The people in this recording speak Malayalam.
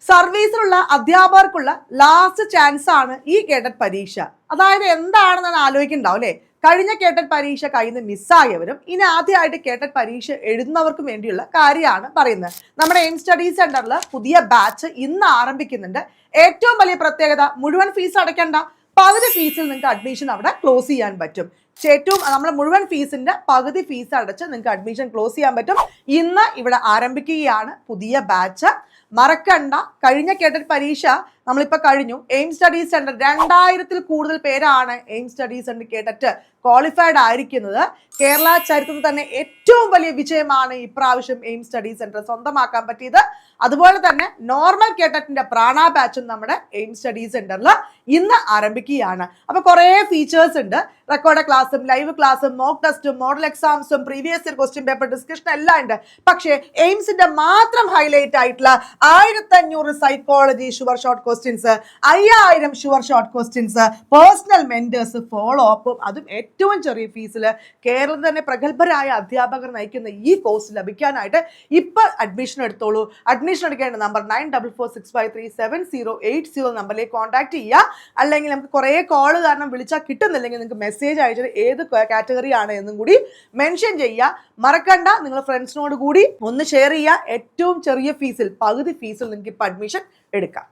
സർവീസിലുള്ള അധ്യാപകർക്കുള്ള ലാസ്റ്റ് ചാൻസ് ആണ് ഈ കേഡറ്റ് പരീക്ഷ. അതായത് എന്താണെന്ന് ആലോചിക്കുന്നുണ്ടാവും അല്ലേ? കഴിഞ്ഞ കേഡറ്റ് പരീക്ഷ കയ്യിൽ നിന്ന് മിസ്സായവരും ഇനി ആദ്യമായിട്ട് കേഡറ്റ് പരീക്ഷ എഴുതുന്നവർക്കും വേണ്ടിയുള്ള കാര്യമാണ് പറയുന്നത്. നമ്മുടെ എയിം സ്റ്റഡി സെന്ററിൽ പുതിയ ബാച്ച് ഇന്ന് ആരംഭിക്കുന്നുണ്ട്. ഏറ്റവും വലിയ പ്രത്യേകത, മുഴുവൻ ഫീസ് അടയ്ക്കേണ്ട, പകുതി ഫീസിൽ നിങ്ങൾക്ക് അഡ്മിഷൻ അവിടെ ക്ലോസ് ചെയ്യാൻ പറ്റും. ഏറ്റവും നമ്മുടെ മുഴുവൻ ഫീസിന്റെ പകുതി ഫീസ് അടച്ച് നിങ്ങൾക്ക് അഡ്മിഷൻ ക്ലോസ് ചെയ്യാൻ പറ്റും. ഇന്ന് ഇവിടെ ആരംഭിക്കുകയാണ് പുതിയ ബാച്ച്. മറക്കണ്ട, കഴിഞ്ഞ കേഡറ്റ് പരീക്ഷ നമ്മളിപ്പോൾ കഴിഞ്ഞു. എയിം സ്റ്റഡി സെന്റർ 2000-ൽ കൂടുതൽ പേരാണ് aim study centre cadet qualified ആയിരിക്കുന്നത്. കേരള ചരിത്രത്തിൽ തന്നെ ഏറ്റവും വലിയ വിജയമാണ് ഇപ്രാവശ്യം എയിം സ്റ്റഡി സെന്റർ സ്വന്തമാക്കാൻ പറ്റിയത്. അതുപോലെ തന്നെ നോർമൽ കേഡറ്റിന്റെ പ്രാണ ബാച്ചും നമ്മുടെ എയിം സ്റ്റഡി സെന്ററിൽ ഇന്ന് ആരംഭിക്കുകയാണ്. അപ്പോൾ കുറേ ഫീച്ചേഴ്സ് ഉണ്ട്. റെക്കോർഡ് ക്ലാസ്സും ലൈവ് ക്ലാസ്സും മോക്ക് ടെസ്റ്റും മോഡൽ എക്സാംസും previous year question paper discussion എല്ലാം ഉണ്ട്. പക്ഷേ എയിംസിന്റെ മാത്രം ഹൈലൈറ്റ് ആയിട്ടുള്ള 1500 psychology sure short questions, 5000 sure short questions, personal mentors, follow അപ്പും, അതും ഏറ്റവും ചെറിയ ഫീസിൽ കേരളത്തിൽ തന്നെ പ്രഗത്ഭരായ അധ്യാപകർ നയിക്കുന്ന ഈ കോഴ്സ് ലഭിക്കാനായിട്ട് ഇപ്പൊ അഡ്മിഷൻ എടുത്തോളൂ. അഡ്മിഷൻ എടുക്കേണ്ട നമ്പർ 9446537080 നമ്പറിലേക്ക് കോൺടാക്ട് ചെയ്യുക. അല്ലെങ്കിൽ നമുക്ക് കുറേ കോൾ കാരണം വിളിച്ചാൽ കിട്ടുന്നില്ലെങ്കിൽ നിങ്ങൾക്ക് മെസ്സേജ് അയച്ചിട്ട് ഏത് കാറ്റഗറി ആണ് എന്നും കൂടി മെൻഷൻ ചെയ്യുക. മറക്കണ്ട, നിങ്ങൾ ഫ്രണ്ട്സിനോട് കൂടി ഒന്ന് ഷെയർ ചെയ്യുക. ഏറ്റവും ചെറിയ ഫീസിൽ, പകുതി ഫീസിൽ നിങ്ങൾക്ക് ഇപ്പൊ അഡ്മിഷൻ എടുക്കാം.